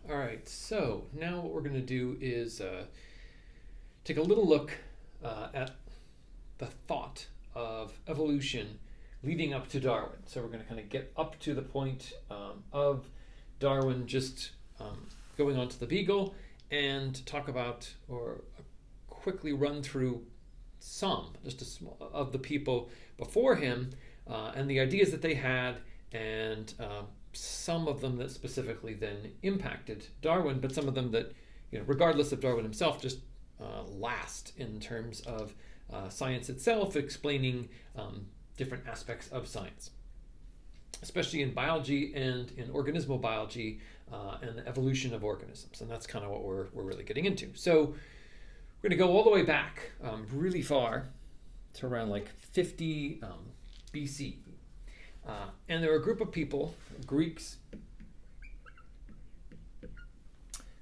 All right, so now what we're going to do is take a little look at the thought of evolution leading up to Darwin. So we're going to kind of get up to the point of Darwin just going onto the Beagle and talk about or quickly run through just a small, of the people before him and the ideas that they had and some of them that specifically then impacted Darwin, but some of them that, regardless of Darwin himself, just last in terms of science itself, explaining different aspects of science, especially in biology and in organismal biology and the evolution of organisms. And that's kind of what we're really getting into. So we're going to go all the way back really far to around like 50 BC. And there were a group of people, Greeks,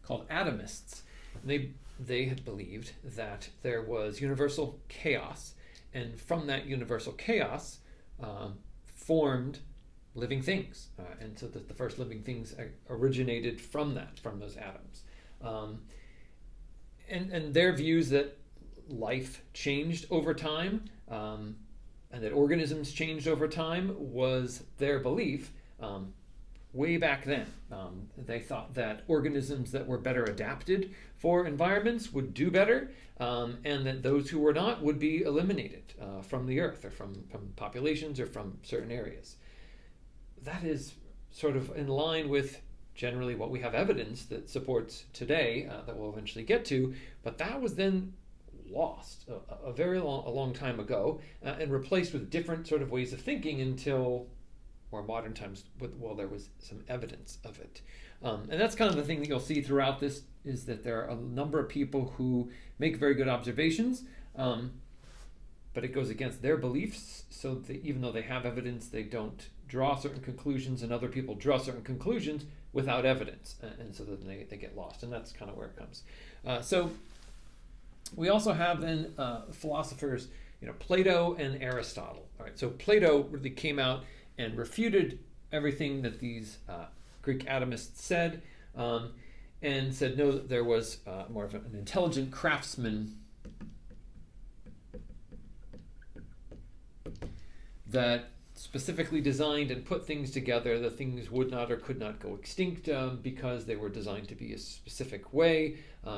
called atomists. And they had believed that there was universal chaos, and from that universal chaos formed living things. And so the first living things originated from those atoms. And their views that life changed over time, and that organisms changed over time was their belief way back then. They thought that organisms that were better adapted for environments would do better, and that those who were not would be eliminated from the earth or from populations or from certain areas. That is sort of in line with generally what we have evidence that supports today that we'll eventually get to, but that was then lost a long time ago and replaced with different sort of ways of thinking until more modern times there was some evidence of it. And that's kind of the thing that you'll see throughout this, is that there are a number of people who make very good observations, but it goes against their beliefs, so that even though they have evidence, they don't draw certain conclusions, and other people draw certain conclusions without evidence, and so then they get lost, and that's kind of where it comes. So we also have then philosophers, Plato and Aristotle. All right, so Plato really came out and refuted everything that these Greek atomists said, and said no, that there was more of an intelligent craftsman that specifically designed and put things together. The things would not or could not go extinct because they were designed to be a specific way,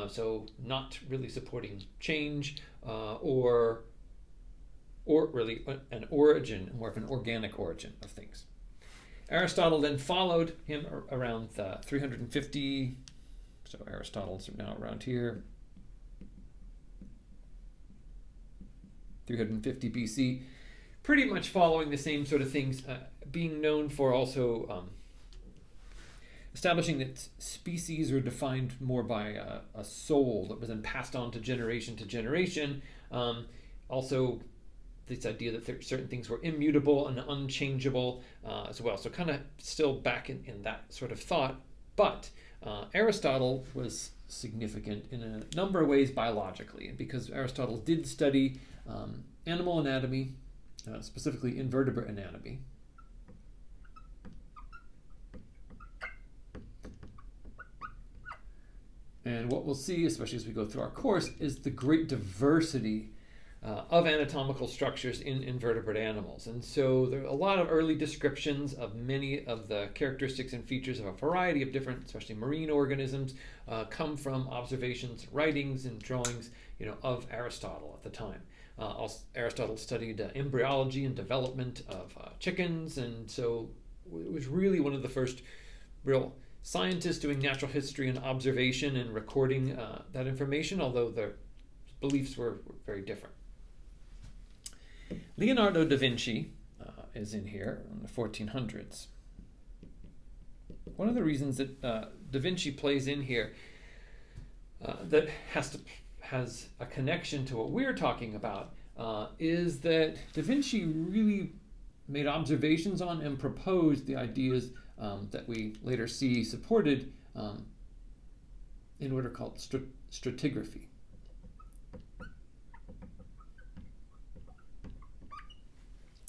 so not really supporting change or really an origin, more of an organic origin of things. Aristotle then followed him around 350, so Aristotle's now around here, 350 BC, pretty much following the same sort of things, being known for also establishing that species are defined more by a soul that was then passed on to generation. Also, this idea that certain things were immutable and unchangeable as well. So kind of still back in that sort of thought. But Aristotle was significant in a number of ways biologically, because Aristotle did study animal anatomy, specifically invertebrate anatomy. And what we'll see, especially as we go through our course, is the great diversity of anatomical structures in invertebrate animals. And so there are a lot of early descriptions of many of the characteristics and features of a variety of different, especially marine organisms, come from observations, writings, and drawings, of Aristotle at the time. Aristotle studied embryology and development of chickens, and so it was really one of the first real scientists doing natural history and observation and recording that information, although their beliefs were very different. Leonardo Da Vinci is in here in the 1400s. One of the reasons that Da Vinci plays in here that has a connection to what we're talking about is that Da Vinci really made observations on and proposed the ideas that we later see supported in what are called stratigraphy.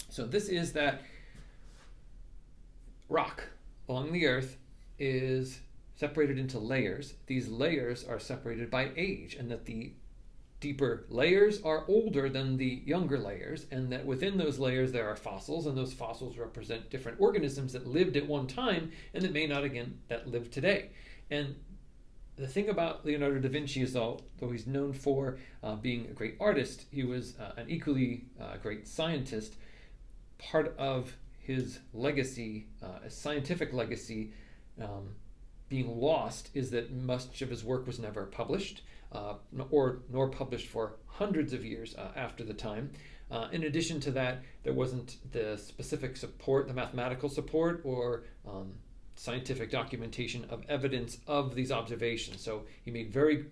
So this is that rock along the earth is separated into layers. These layers are separated by age, and that the deeper layers are older than the younger layers, and that within those layers there are fossils, and those fossils represent different organisms that lived at one time and that may not again that live today. And the thing about Leonardo da Vinci is, though he's known for being a great artist, he was an equally great scientist. Part of his legacy, a scientific legacy, being lost is that much of his work was never published, nor published for hundreds of years after the time. In addition to that, there wasn't the specific support, the mathematical support, or scientific documentation of evidence of these observations. So he made very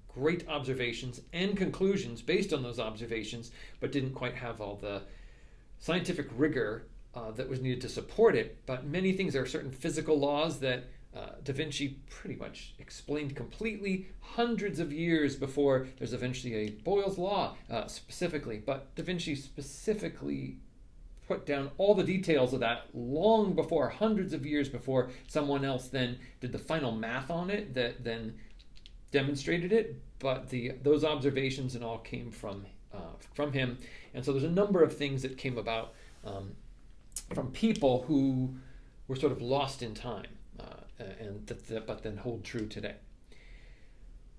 great observations and conclusions based on those observations, but didn't quite have all the scientific rigor that was needed to support it. But many things, there are certain physical laws that Da Vinci pretty much explained completely hundreds of years before there's eventually a Boyle's law specifically. But Da Vinci specifically put down all the details of that long before, hundreds of years before someone else then did the final math on it that then demonstrated it. But those observations and all came from him. And so there's a number of things that came about from people who were sort of lost in time, but then hold true today.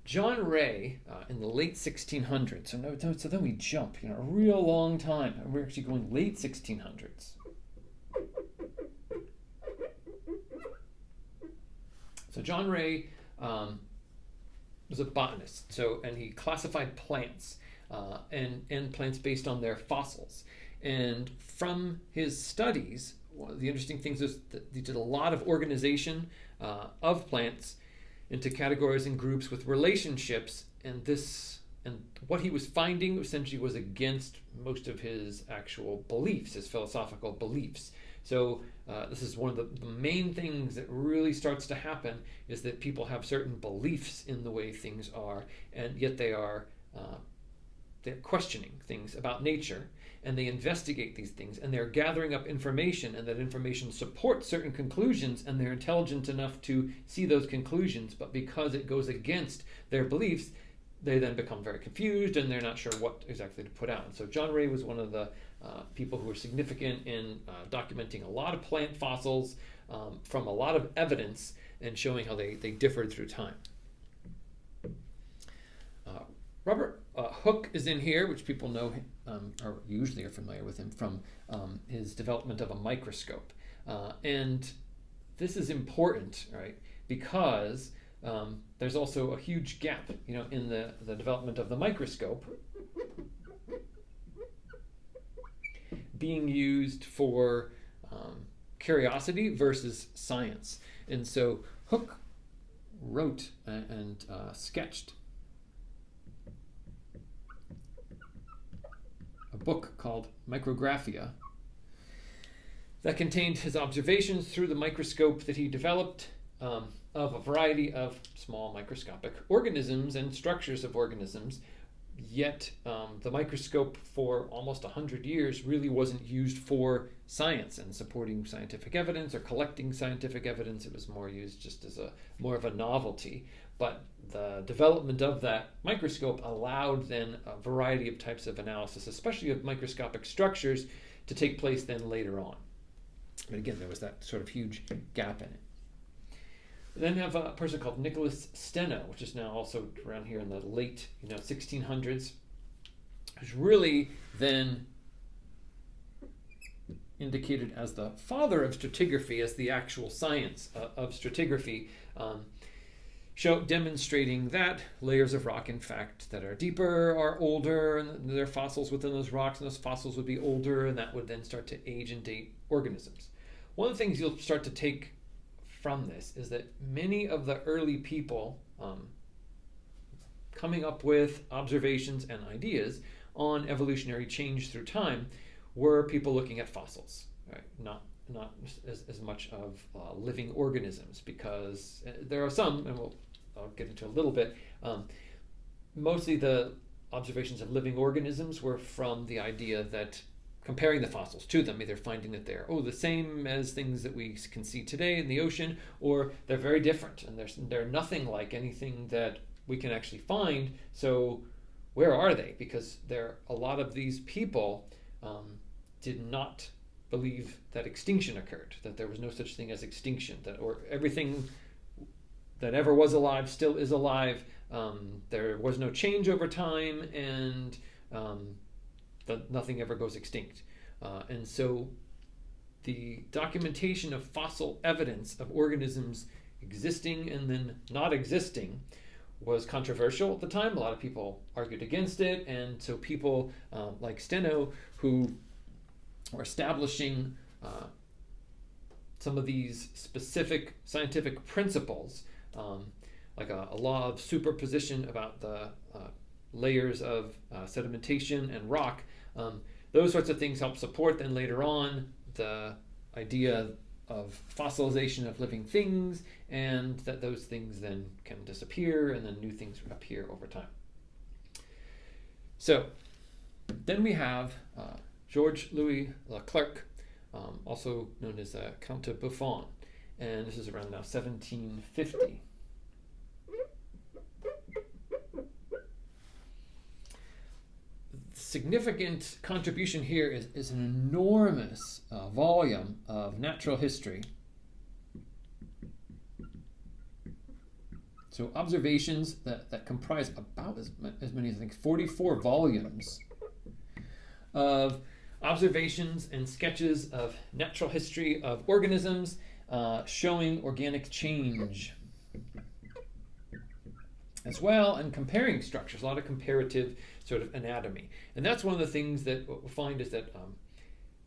John Ray, in the late 1600s, so then we jump, a real long time. We're actually going late 1600s. So John Ray was a botanist, and he classified plants and plants based on their fossils. And from his studies, one of the interesting things is that he did a lot of organization of plants into categories and groups with relationships, and what he was finding essentially was against most of his actual beliefs, his philosophical beliefs. So this is one of the main things that really starts to happen, is that people have certain beliefs in the way things are, and yet they're questioning things about nature, and they investigate these things, and they're gathering up information, and that information supports certain conclusions, and they're intelligent enough to see those conclusions, but because it goes against their beliefs, they then become very confused, and they're not sure what exactly to put out. And so John Ray was one of the people who were significant in documenting a lot of plant fossils from a lot of evidence, and showing how they differed through time. Robert Hooke is in here, which people know or usually are familiar with him from his development of a microscope. And this is important, right? Because there's also a huge gap, in the development of the microscope being used for curiosity versus science. And so Hooke wrote and sketched a book called Micrographia that contained his observations through the microscope that he developed of a variety of small microscopic organisms and structures of organisms. Yet the microscope for almost 100 years really wasn't used for science and supporting scientific evidence or collecting scientific evidence. It was more used just as more of a novelty. But the development of that microscope allowed then a variety of types of analysis, especially of microscopic structures, to take place then later on. But again, there was that sort of huge gap in it. We then have a person called Nicholas Stenna, which is now also around here in the late 1600s, who's really then indicated as the father of stratigraphy, as the actual science of stratigraphy, demonstrating that layers of rock, in fact, that are deeper are older, and there are fossils within those rocks, and those fossils would be older, and that would then start to age and date organisms. One of the things you'll start to take from this is that many of the early people coming up with observations and ideas on evolutionary change through time were people looking at fossils, right? Not as much of living organisms, because there are some, and I'll get into a little bit, mostly the observations of living organisms were from the idea that comparing the fossils to them, either finding that they're the same as things that we can see today in the ocean, or they're very different and they're nothing like anything that we can actually find. So where are they? Because a lot of these people did not believe that extinction occurred, that there was no such thing as extinction, or everything that ever was alive still is alive. There was no change over time, and that nothing ever goes extinct. And so the documentation of fossil evidence of organisms existing and then not existing was controversial at the time. A lot of people argued against it, and so people like Stenna, who were establishing some of these specific scientific principles, like a law of superposition about the layers of sedimentation and rock. Those sorts of things help support then later on the idea of fossilization of living things, and that those things then can disappear and then new things appear over time. So then we have George Louis Clerc, also known as Count de Buffon, and this is around now 1750. Significant contribution here is an enormous volume of natural history. So observations that comprise about as many as I think 44 volumes of observations and sketches of natural history of organisms, showing organic change as well, and comparing structures, a lot of comparative sort of anatomy. And that's one of the things that what we'll find is that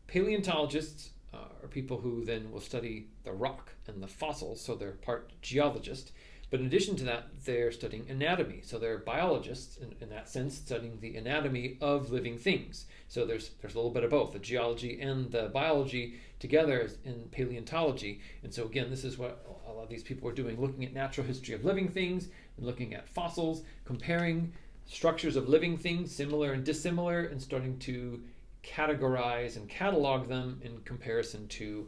paleontologists are people who then will study the rock and the fossils, so they're part geologist. But in addition to that, they're studying anatomy. So they're biologists in that sense, studying the anatomy of living things. So there's a little bit of both, the geology and the biology together in paleontology. And so again, this is what a lot of these people are doing, looking at natural history of living things, and looking at fossils, comparing structures of living things, similar and dissimilar, and starting to categorize and catalog them in comparison to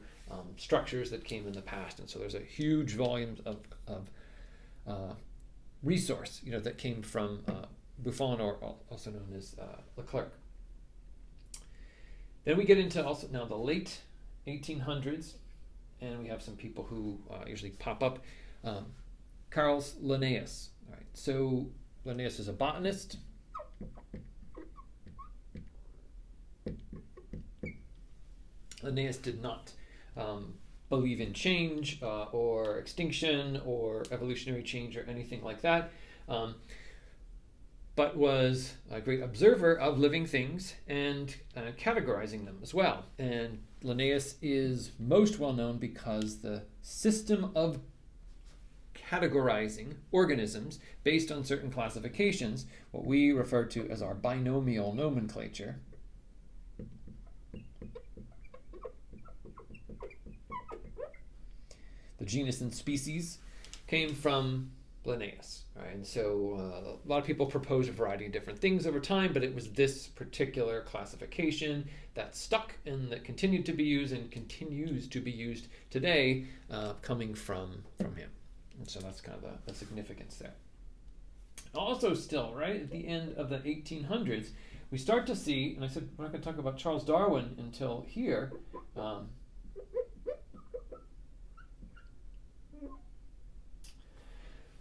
structures that came in the past. And so there's a huge volume of resource, that came from Buffon, or also known as Leclerc. Then we get into also now the late 1800s, and we have some people who usually pop up. Carl Linnaeus. All right, so Linnaeus is a botanist. Linnaeus did not believe in change or extinction or evolutionary change or anything like that, but was a great observer of living things and categorizing them as well. And Linnaeus is most well known because the system of categorizing organisms based on certain classifications, what we refer to as our binomial nomenclature, the genus and species, came from Linnaeus. Right? And so a lot of people propose a variety of different things over time, but it was this particular classification that stuck and that continued to be used and continues to be used today, coming from him. And so that's kind of the significance there. Also still, right, at the end of the 1800s, we start to see, and I said we're not going to talk about Charles Darwin until here, but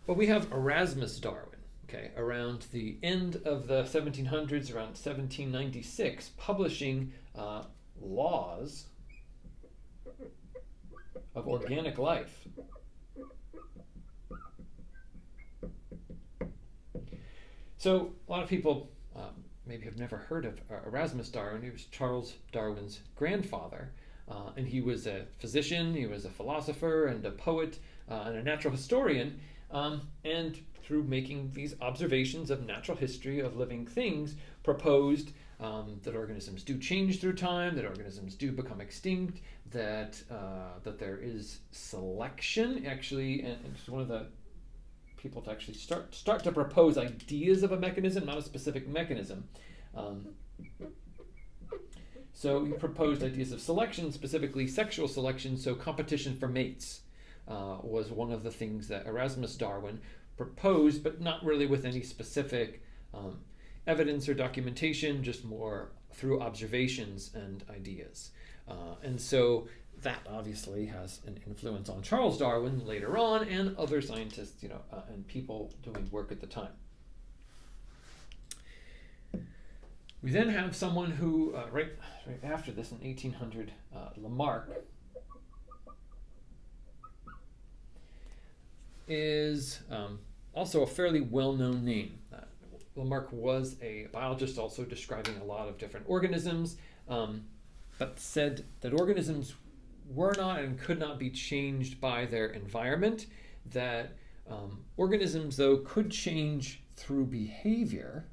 we have Erasmus Darwin, okay, around the end of the 1700s, around 1796, publishing laws of organic life. So a lot of people maybe have never heard of Erasmus Darwin. He was Charles Darwin's grandfather, and he was a physician, he was a philosopher and a poet and a natural historian, and through making these observations of natural history of living things, proposed that organisms do change through time, that organisms do become extinct, that there is selection, actually, and it's one of the people to actually start to propose ideas of a mechanism, not a specific mechanism. So So he proposed ideas of selection, specifically sexual selection, so competition for mates was one of the things that Erasmus Darwin proposed, but not really with any specific evidence or documentation, just more through observations and ideas. And so that obviously has an influence on Charles Darwin later on and other scientists, and people doing work at the time. We then have someone who, right after this in 1800, Lamarck, is also a fairly well-known name. Lamarck was a biologist, also describing a lot of different organisms, but said that organisms were not and could not be changed by their environment, that organisms, though, could change through behavior.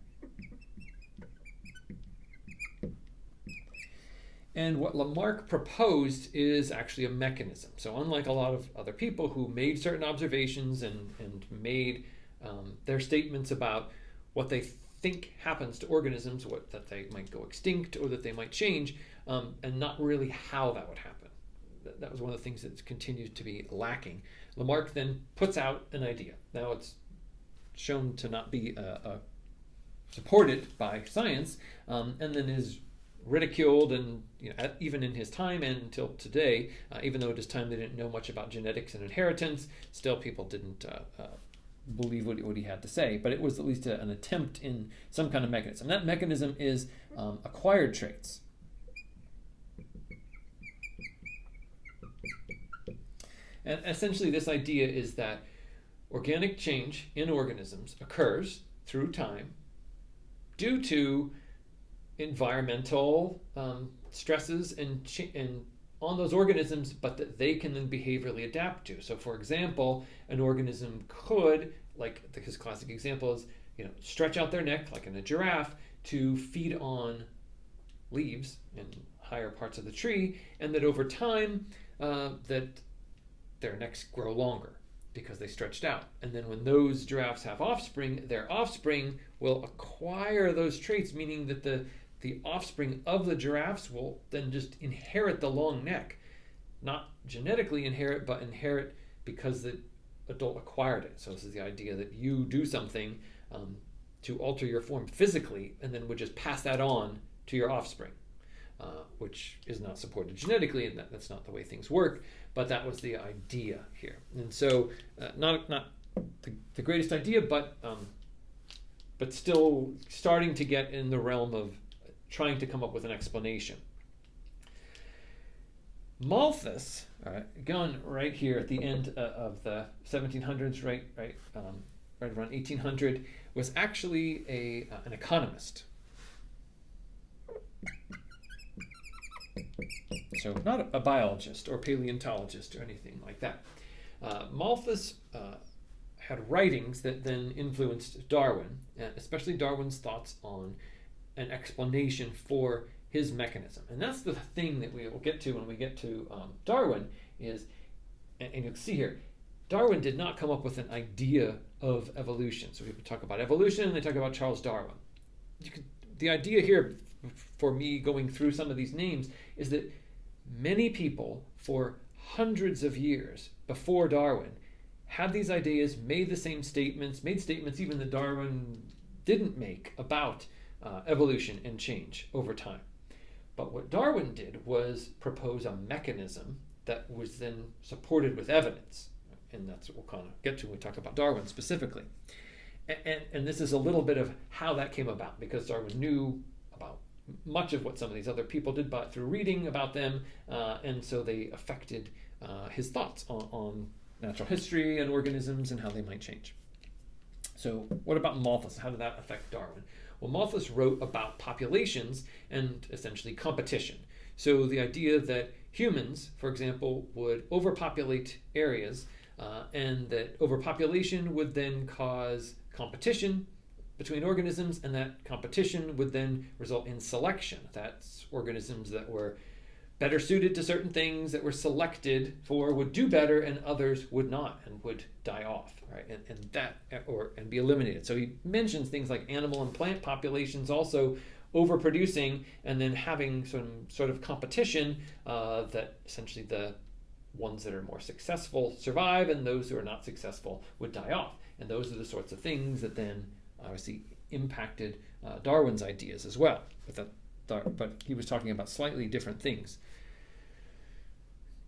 And what Lamarck proposed is actually a mechanism. So unlike a lot of other people who made certain observations and made their statements about what they think happens to organisms, that they might go extinct or that they might change, and not really how that would happen. That was one of the things that continues to be lacking. Lamarck then puts out an idea. Now it's shown to not be supported by science, and then is ridiculed, and even in his time and until today, even though at his time they didn't know much about genetics and inheritance, still people didn't believe what he had to say. But it was at least an attempt in some kind of mechanism. That mechanism is acquired traits. And essentially this idea is that organic change in organisms occurs through time due to environmental stresses and on those organisms, but that they can then behaviorally adapt to. So for example, an organism could, like his classic example is, stretch out their neck, like in a giraffe, to feed on leaves in higher parts of the tree, and that over time that their necks grow longer because they stretched out. And then when those giraffes have offspring, their offspring will acquire those traits, meaning that the offspring of the giraffes will then just inherit the long neck. Not genetically inherit, but inherit because the adult acquired it. So this is the idea that you do something to alter your form physically and then would just pass that on to your offspring, which is not supported genetically, and that's not the way things work, but that was the idea here. And so not the greatest idea, but still starting to get in the realm of trying to come up with an explanation. Malthus, going right here at the end of the 1700s, right around 1800, was actually an economist. So not a biologist or paleontologist or anything like that. Malthus had writings that then influenced Darwin, especially Darwin's thoughts on an explanation for his mechanism. And that's the thing that we will get to when we get to Darwin is, and you'll see here, Darwin did not come up with an idea of evolution. So people talk about evolution and they talk about Charles Darwin. The idea here for me going through some of these names is that many people for hundreds of years before Darwin had these ideas, made the same statements, made statements even that Darwin didn't make about evolution and change over time. But what Darwin did was propose a mechanism that was then supported with evidence. And that's what we'll kind of get to when we talk about Darwin specifically. And this is a little bit of how that came about, because Darwin knew about much of what some of these other people did, but through reading about them, and so they affected his thoughts on natural history and organisms and how they might change. So what about Malthus? How did that affect Darwin? Well, Malthus wrote about populations and essentially competition. So the idea that humans, for example, would overpopulate areas, and that overpopulation would then cause competition between organisms, and that competition would then result in selection. That's organisms that were better suited to certain things that were selected for would do better, and others would not and would die off, right? And be eliminated. So he mentions things like animal and plant populations also overproducing and then having some sort of competition that essentially the ones that are more successful survive and those who are not successful would die off. And those are the sorts of things that then obviously impacted Darwin's ideas as well. But he was talking about slightly different things.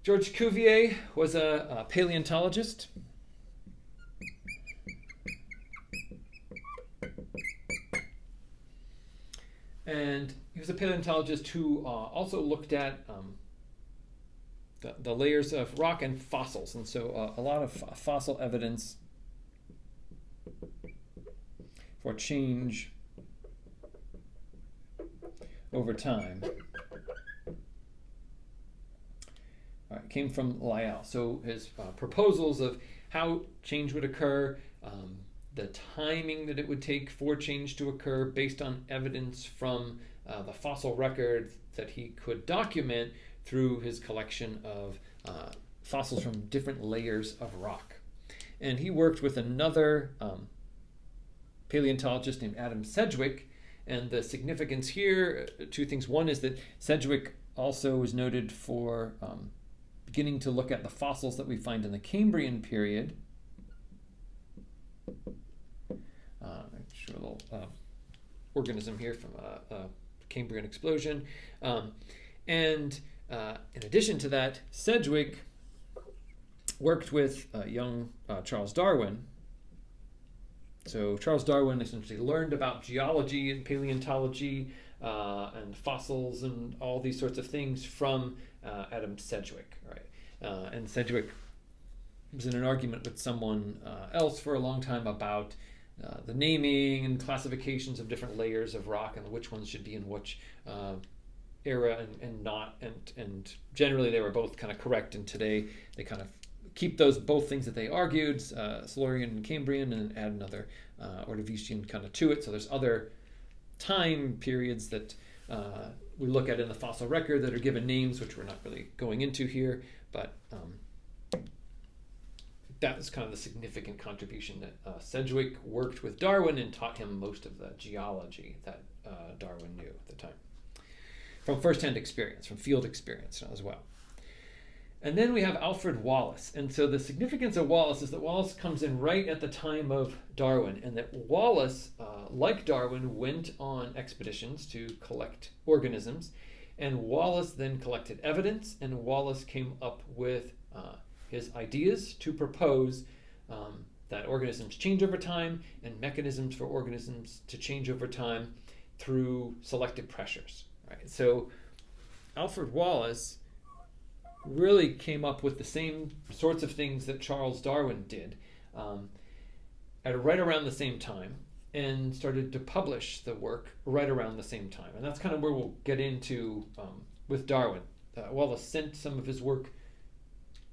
George Cuvier was a paleontologist. And he was a paleontologist who also looked at the layers of rock and fossils. And so a lot of fossil evidence for change over time came from Lyell. So his proposals of how change would occur, the timing that it would take for change to occur based on evidence from the fossil record that he could document through his collection of fossils from different layers of rock. And he worked with another paleontologist named Adam Sedgwick. And the significance here, two things. One is that Sedgwick also is noted for beginning to look at the fossils that we find in the Cambrian period. Show a little organism here from a Cambrian explosion. And in addition to that, Sedgwick worked with young Charles Darwin. So Charles Darwin essentially learned about geology and paleontology and fossils and all these sorts of things from Adam Sedgwick, right? And Sedgwick was in an argument with someone else for a long time about the naming and classifications of different layers of rock and which ones should be in which era and not. And generally they were both kind of correct, and today they kind of keep those both things that they argued, Silurian and Cambrian, and add another Ordovician kind of to it. So there's other time periods that we look at in the fossil record that are given names, which we're not really going into here, but that was kind of the significant contribution that Sedgwick worked with Darwin and taught him most of the geology that Darwin knew at the time, from first-hand experience, from field experience as well. And then we have Alfred Wallace. And so the significance of Wallace is that Wallace comes in right at the time of Darwin, and that Wallace, like Darwin, went on expeditions to collect organisms. And Wallace then collected evidence, and Wallace came up with his ideas to propose that organisms change over time and mechanisms for organisms to change over time through selective pressures. Right? So Alfred Wallace really came up with the same sorts of things that Charles Darwin did at right around the same time, and started to publish the work right around the same time. And that's kind of where we'll get into with Darwin. Wallace sent some of his work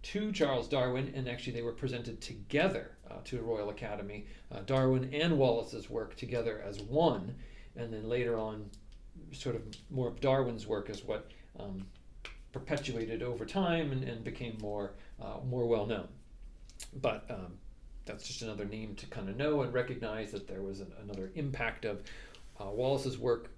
to Charles Darwin, and actually they were presented together to the Royal Academy, Darwin and Wallace's work together as one, and then later on sort of more of Darwin's work is what perpetuated over time and became more well known. But that's just another name to kind of know and recognize that there was another impact of Wallace's work.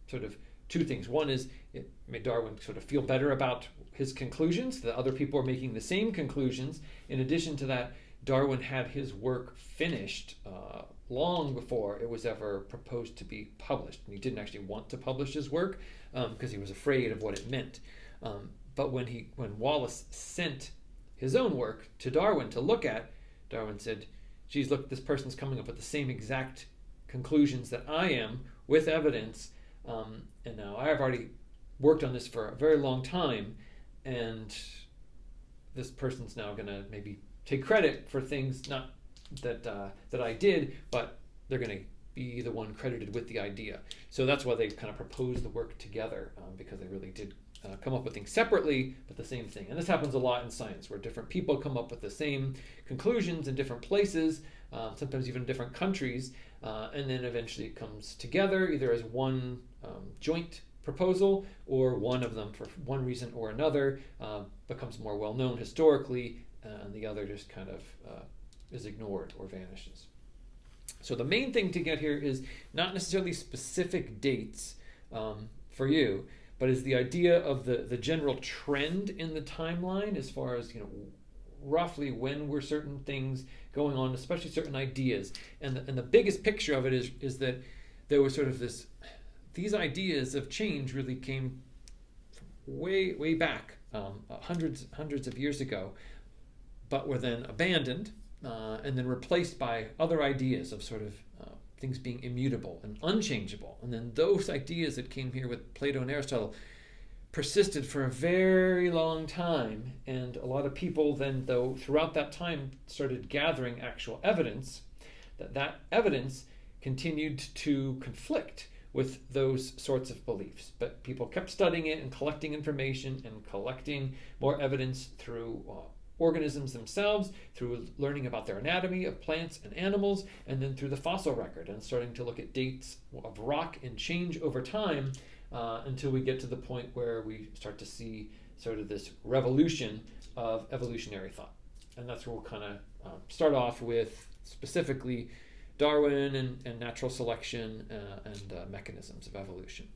Sort of two things. One is it made Darwin sort of feel better about his conclusions, that other people were making the same conclusions. In addition to that, Darwin had his work finished long before it was ever proposed to be published. And he didn't actually want to publish his work because he was afraid of what it meant. But when Wallace sent his own work to Darwin to look at, Darwin said, geez, look, this person's coming up with the same exact conclusions that I am with evidence. And now I have already worked on this for a very long time, and this person's now going to maybe take credit for things not that I did, but they're going to be the one credited with the idea. So that's why they kind of proposed the work together, because they really did come up with things separately, but the same thing. And this happens a lot in science, where different people come up with the same conclusions in different places, sometimes even different countries, and then eventually it comes together either as one joint proposal, or one of them for one reason or another becomes more well known historically, and the other just kind of is ignored or vanishes. So the main thing to get here is not necessarily specific dates for you, but is the idea of the general trend in the timeline as far as, roughly when were certain things going on, especially certain ideas. And the biggest picture of it is that there was sort of these ideas of change really came from way back, hundreds of years ago, but were then abandoned and then replaced by other ideas of sort of things being immutable and unchangeable. And then those ideas that came here with Plato and Aristotle persisted for a very long time. And a lot of people then, though, throughout that time started gathering actual evidence, that evidence continued to conflict with those sorts of beliefs. But people kept studying it and collecting information and collecting more evidence through organisms themselves, through learning about their anatomy of plants and animals, and then through the fossil record and starting to look at dates of rock and change over time until we get to the point where we start to see sort of this revolution of evolutionary thought. And that's where we'll kind of start off with specifically Darwin and natural selection and mechanisms of evolution.